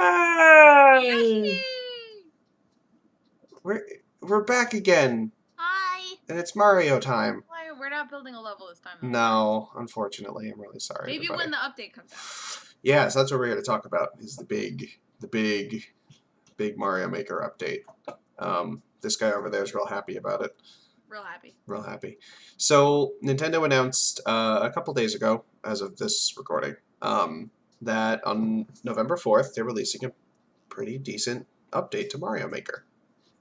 Hey! Yoshi! We're back again, Hi! and it's Mario time. Why, we're not building a level this time. No, unfortunately, I'm really sorry, Maybe everybody. when the update comes out. Yes, that's what we're here to talk about. Is the big Mario Maker update. This guy over there is real happy about it. Real happy. Real happy. So Nintendo announced a couple days ago, as of this recording, that on November 4th they're releasing a pretty decent update to Mario Maker.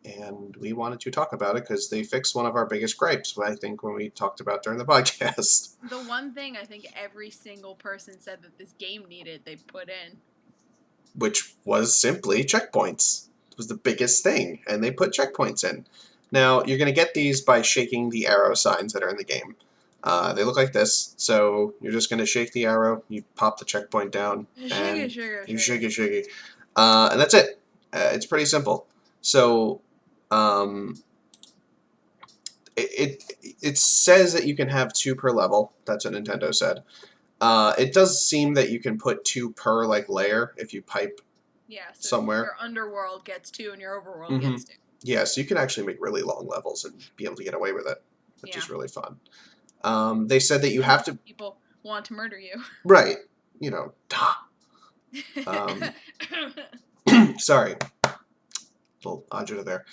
And we wanted to talk about it because they fixed one of our biggest gripes, I think, when we talked about during the podcast. The one thing I think every single person said that this game needed, they put in. Which was simply checkpoints. It was the biggest thing, and they put checkpoints in. Now, you're going to get these by shaking the arrow signs that are in the game. They look like this, so you're just going to shake the arrow, you pop the checkpoint down, and you shake it. And that's it. It's pretty simple. So, it says that you can have 2 per level. That's what Nintendo said. It does seem that you can put 2 per layer if you pipe somewhere. Your underworld gets 2 and your overworld gets 2. Yeah, so you can actually make really long levels and be able to get away with it, which is really fun. They said that you have to... People want to murder you. Right. You know, sorry. Little agita there.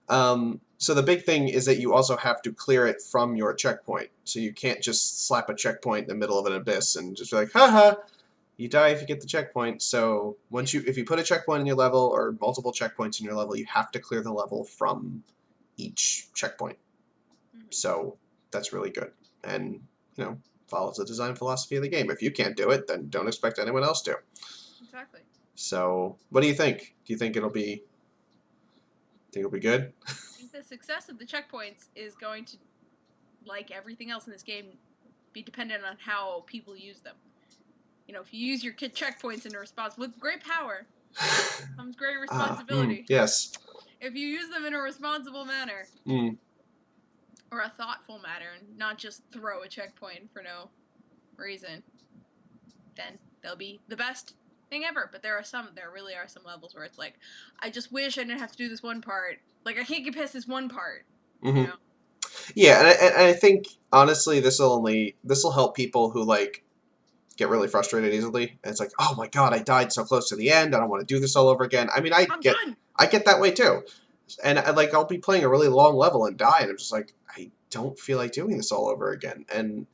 So the big thing is that you also have to clear it from your checkpoint. So you can't just slap a checkpoint in the middle of an abyss and just be like, haha, you die if you get the checkpoint. So if you put a checkpoint in your level or multiple checkpoints in your level, you have to clear the level from each checkpoint. So that's really good. And, follows the design philosophy of the game. If you can't do it, then don't expect anyone else to. Exactly. So what do you think? Do you think it'll be good? I think the success of the checkpoints is going to, like everything else in this game, be dependent on how people use them. If you use your checkpoints in a response with great power comes great responsibility. Yes. If you use them in a responsible manner or a thoughtful manner, and not just throw a checkpoint for no reason, then they'll be the best thing ever. But there really are some levels where it's like, I just wish I didn't have to do this one part. Like, I can't get past this one part. Yeah, and I think honestly, this will help people who get really frustrated easily. And it's like, oh my god, I died so close to the end. I don't want to do this all over again. I mean, I get that way too. And I'll be playing a really long level and die, and I'm just like, I don't feel like doing this all over again. And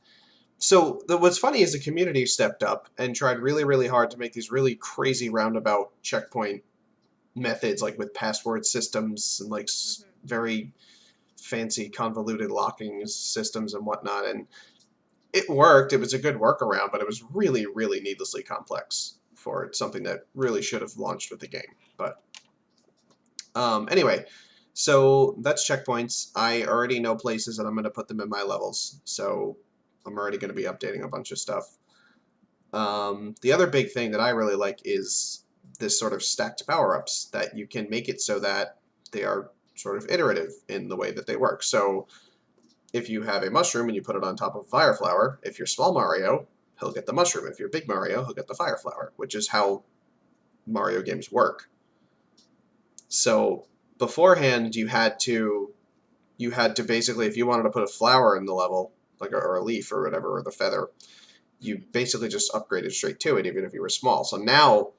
so what's funny is the community stepped up and tried really, really hard to make these really crazy roundabout checkpoint methods, like with password systems and very fancy convoluted locking systems and whatnot. And it worked. It was a good workaround, but it was really, really needlessly complex for something that really should have launched with the game. But anyway, so that's checkpoints. I already know places that I'm going to put them in my levels, so I'm already going to be updating a bunch of stuff. The other big thing that I really like is this sort of stacked power-ups, that you can make it so that they are sort of iterative in the way that they work. So if you have a mushroom and you put it on top of a fire flower, if you're small Mario, he'll get the mushroom. If you're big Mario, he'll get the fire flower, which is how Mario games work. So beforehand, you had to basically, if you wanted to put a flower in the level, or a leaf or whatever, or the feather, you basically just upgraded straight to it, even if you were small. So now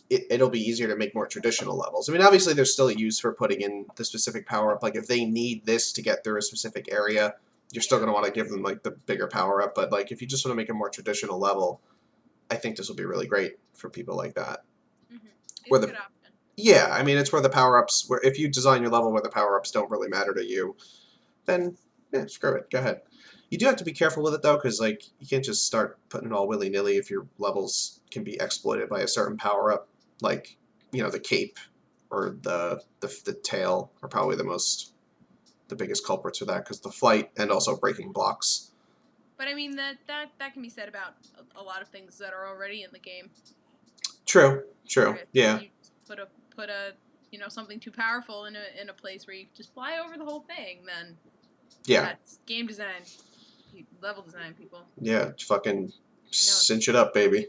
it'll be easier to make more traditional levels. I mean, obviously, there's still a use for putting in the specific power-up. Like, if they need this to get through a specific area, you're still going to want to give them, the bigger power-up. But, if you just want to make a more traditional level, I think this will be really great for people like that. It's a good option. Yeah, I mean, it's where the power-ups, if you design your level where the power-ups don't really matter to you, then, yeah, screw it. Go ahead. You do have to be careful with it, though, because, you can't just start putting it all willy-nilly if your levels can be exploited by a certain power-up. Like, the cape or the tail are probably the biggest culprits for that, because the flight and also breaking blocks. But, I mean, that can be said about a lot of things that are already in the game. True, yeah. If you put a something too powerful in a place where you just fly over the whole thing, then that's game design, level design, people. Yeah, fucking Cinch it up, baby.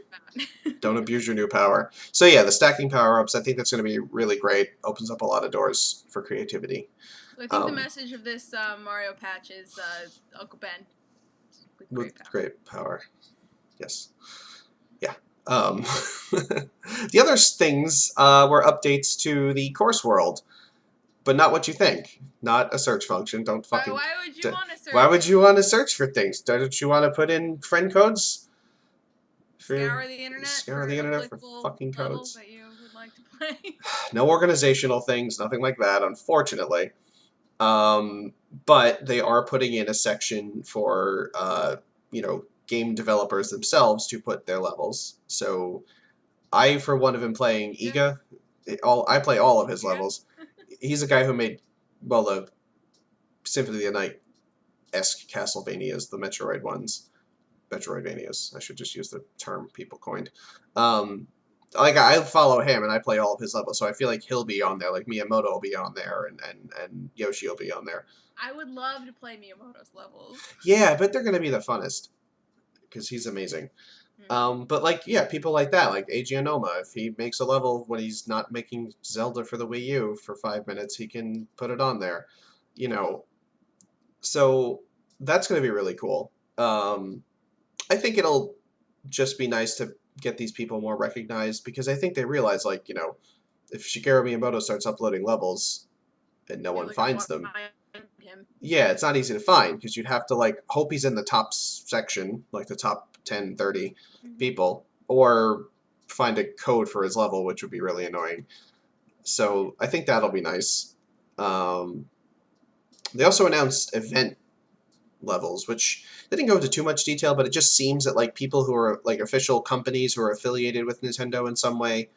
Don't abuse your new power. So yeah, the stacking power-ups, I think that's going to be really great. Opens up a lot of doors for creativity. So I think the message of this Mario patch is Uncle Ben with great power. Yes. Yeah. The other things were updates to the course world, but not what you think. Not a search function. Don't fucking. Why would you want to search? Why would you want to search for things? Don't you want to put in friend codes? Scour the internet for fucking codes. That you would like to play. No organizational things, nothing like that, unfortunately. But they are putting in a section for game developers themselves to put their levels. So I, for one, have been playing Iga. I play all of his levels. He's a guy who made, well, the Symphony of the Night-esque Castlevanias, the Metroid ones. Metroidvanias. I should just use the term people coined. I follow him and I play all of his levels, so I feel like he'll be on there. Like Miyamoto will be on there, and Yoshi will be on there. I would love to play Miyamoto's levels. Yeah, I bet they're going to be the funnest because he's amazing. But people like that, like Eiji Onoma, if he makes a level when he's not making Zelda for the Wii U for 5 minutes, he can put it on there. So that's going to be really cool. I think it'll just be nice to get these people more recognized because I think they realize, if Shigeru Miyamoto starts uploading levels and no one finds them, yeah, it's not easy to find because you'd have to, hope he's in the top section, like the top 10, 30 people, or find a code for his level, which would be really annoying. So I think that'll be nice. They also announced event levels, which they didn't go into too much detail, but it just seems that people who are official companies who are affiliated with Nintendo in some way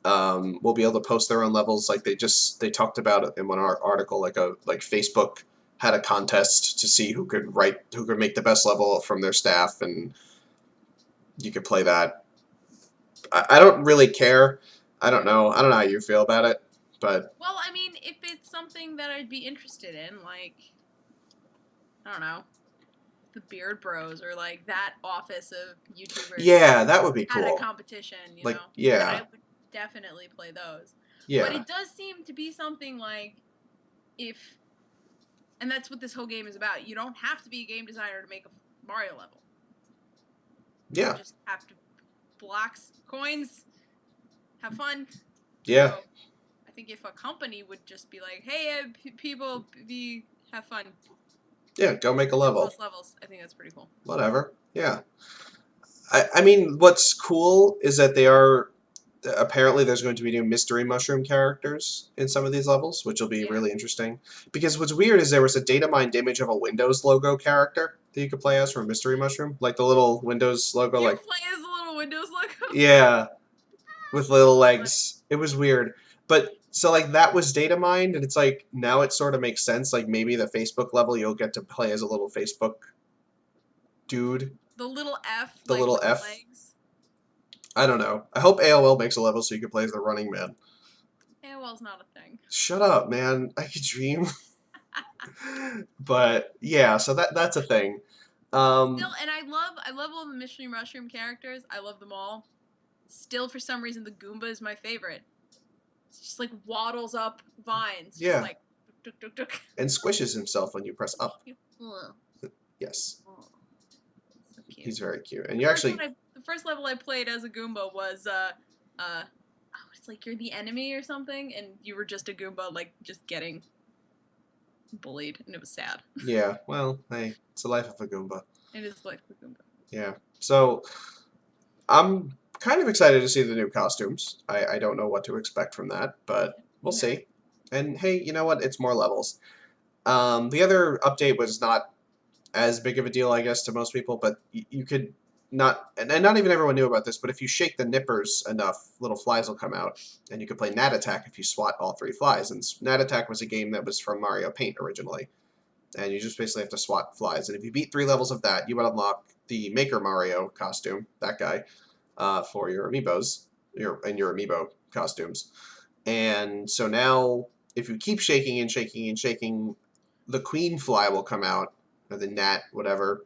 will be able to post their own levels. They talked about it in one article, Facebook had a contest to see who could make the best level from their staff, and you could play that. I don't really care. I don't know how you feel about it, but well, I mean, if it's something that I'd be interested in, I don't know, the Beard Bros or that office of YouTubers. Yeah, that would be cool. Had a competition, yeah. I would definitely play those. Yeah. But it does seem to be something and that's what this whole game is about. You don't have to be a game designer to make a Mario level. Yeah. You just have to blocks, coins, have fun. Yeah. So I think if a company would just be like, hey, people, have fun. Yeah, go make a level. Those levels, I think that's pretty cool. Whatever. Yeah. I mean, what's cool is that they are apparently there's going to be new Mystery Mushroom characters in some of these levels, which will be really interesting. Because what's weird is there was a data mined image of a Windows logo character that you could play as from Mystery Mushroom, like the little Windows logo. You play as the little Windows logo. Yeah, with little legs. It was weird, but. So, that was data mined, and it's now it sort of makes sense. Maybe the Facebook level, you'll get to play as a little Facebook dude. The little F. The little F. Legs. I don't know. I hope AOL makes a level so you can play as the Running Man. AOL's not a thing. Shut up, man. I could dream. But, yeah, so that's a thing. Still, and I love all the Mystery Mushroom characters. I love them all. Still, for some reason, the Goomba is my favorite. Just waddles up vines. Yeah. Just duk, duk, duk. And squishes himself when you press up. Yes. Oh, so cute. He's very cute. And the first level I played as a Goomba was it's you're the enemy or something, and you were just a Goomba, just getting bullied, and it was sad. Yeah. Well, hey, it's the life of a Goomba. It is the life of a Goomba. Yeah. So I'm kind of excited to see the new costumes. I don't know what to expect from that, but we'll see. And hey, you know what? It's more levels. The other update was not as big of a deal, I guess, to most people, but you could not, and not even everyone knew about this, but if you shake the nippers enough, little flies will come out, and you could play Gnat Attack if you swat all 3 flies. And Gnat Attack was a game that was from Mario Paint originally, and you just basically have to swat flies. And if you beat 3 levels of that, you would unlock the Maker Mario costume, that guy, for your amiibos, your amiibo costumes. And so now, if you keep shaking and shaking and shaking, the queen fly will come out, or the gnat, whatever,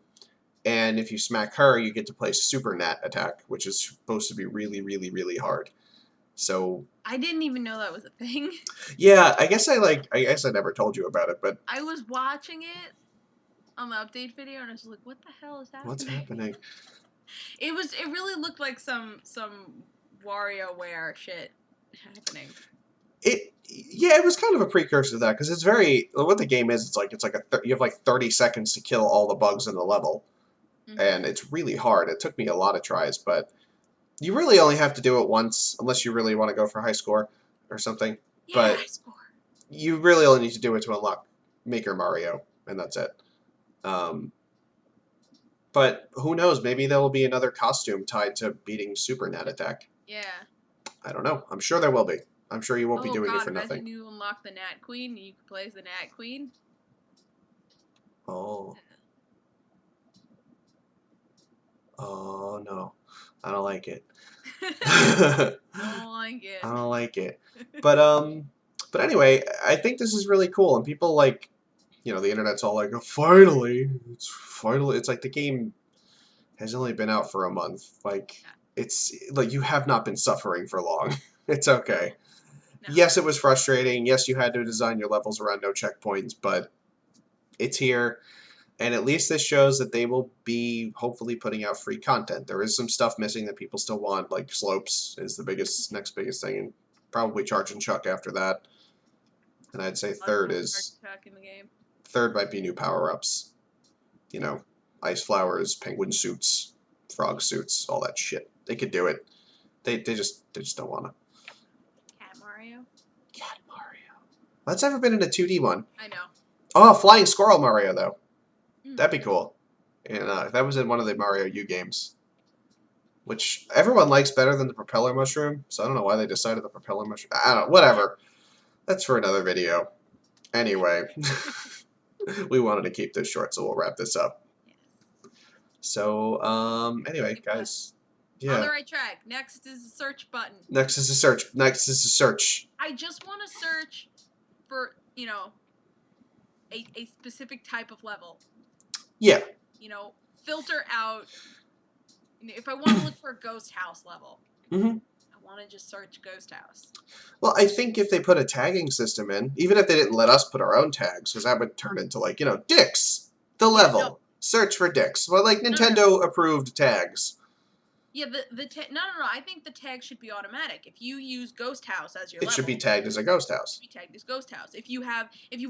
And if you smack her, you get to play Super Nat attack, which is supposed to be really, really, really hard. So I didn't even know that was a thing. yeah, I guess I never told you about it, but I was watching it on the update video, and I was like, "What the hell is happening?" what's happening? It really looked like some WarioWare shit happening. Yeah, it was kind of a precursor to that because it's very what the game is. It's like you have like 30 seconds to kill all the bugs in the level, and it's really hard. It took me a lot of tries, but you really only have to do it once unless you really want to go for high score or something. Yeah, but high score. You really only need to do it to unlock Maker Mario, and that's it. But who knows? Maybe there will be another costume tied to beating Super Nat Attack. Yeah. I don't know. I'm sure there will be. I'm sure you won't be doing it for nothing. Imagine you unlock the Nat Queen and you can play as the Nat Queen. Oh. Oh, no. I don't like it. I don't like it. I don't like it. But anyway, I think this is really cool. And people like, you know, the internet's all like, oh, finally. It's like the game has only been out for a month. Like, it's like you have not been suffering for long. It's okay. No. Yes, it was frustrating. Yes, you had to design your levels around no checkpoints, but it's here. And at least this shows that they will be hopefully putting out free content. There is some stuff missing that people still want, like slopes is the next biggest thing, and probably Charge and Chuck after that. And I'd say third might be new power-ups. You know, ice flowers, penguin suits, frog suits, all that shit. They could do it. They just don't want to. Cat Mario. That's ever been in a 2D one. I know. Oh, Flying Squirrel Mario, though. That'd be cool. And that was in one of the Mario U games. Which everyone likes better than the Propeller Mushroom. So I don't know why they decided the Propeller Mushroom. I don't know. Whatever. That's for another video. Anyway. We wanted to keep this short, so we'll wrap this up. So, anyway, guys. Yeah. On the right track. Next is the search button. Next is the search. I just want to search for, you know, a specific type of level. Yeah. You know, filter out. If I want to look for a ghost house level, I want to just search ghost house. Well, I think if they put a tagging system in, even if they didn't let us put our own tags, because that would turn into like, you know, Dix, the level. No. Search for Dix. Well, like Nintendo approved tags. Yeah, no. I think the tag should be automatic. If you use Ghost House as your level, it should be tagged as a Ghost House. It should be tagged as Ghost House. If you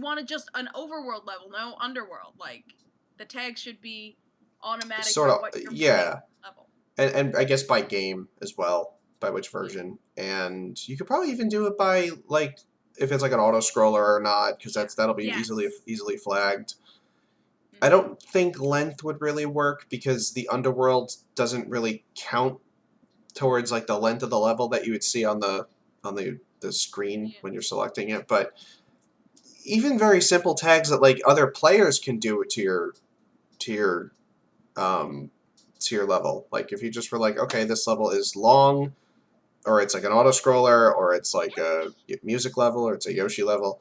wanted just an overworld level, no underworld, like the tag should be automatic. Sort of, yeah. Level. And I guess by game as well, by which version. And you could probably even do it by like if it's like an auto scroller or not, because that'll be easily flagged. I don't think length would really work because the underworld doesn't really count towards like the length of the level that you would see on the screen when you're selecting it. But even very simple tags that like other players can do it to your level. Like if you just were like, okay, this level is long, or it's like an auto scroller, or it's like a music level, or it's a Yoshi level,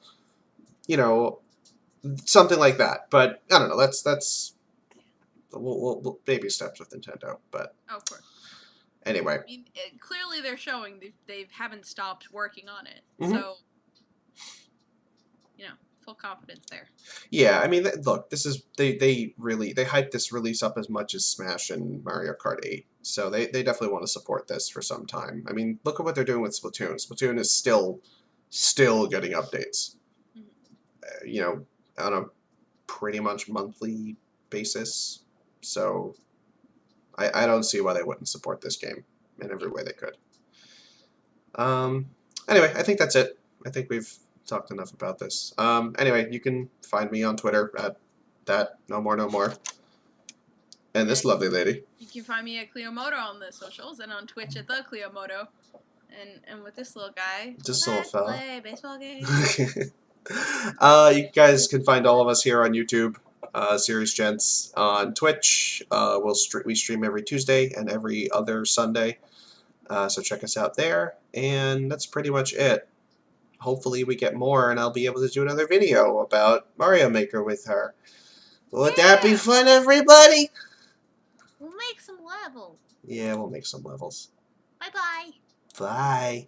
you know. Something like that, but I don't know. That's we'll baby steps with Nintendo, but of course. Anyway, I mean, clearly they're showing they haven't stopped working on it, so you know, full confidence there. Yeah, I mean, look, this is they hyped this release up as much as Smash and Mario Kart 8, so they definitely want to support this for some time. I mean, look at what they're doing with Splatoon. Splatoon is still getting updates. You know. On a pretty much monthly basis. So I don't see why they wouldn't support this game in every way they could. Anyway, I think that's it. I think we've talked enough about this. Anyway, you can find me on Twitter at that no more. And this lovely lady. You can find me at Cleomoto on the socials and on Twitch at the Cleomoto. And with this little guy, this little fella. Play a baseball game. You guys can find all of us here on YouTube, Serious Gents on Twitch. We stream every Tuesday and every other Sunday, so check us out there. And that's pretty much it. Hopefully we get more, and I'll be able to do another video about Mario Maker with her. Would that be fun, everybody? level. Yeah, we'll make some levels. Bye-bye. Bye.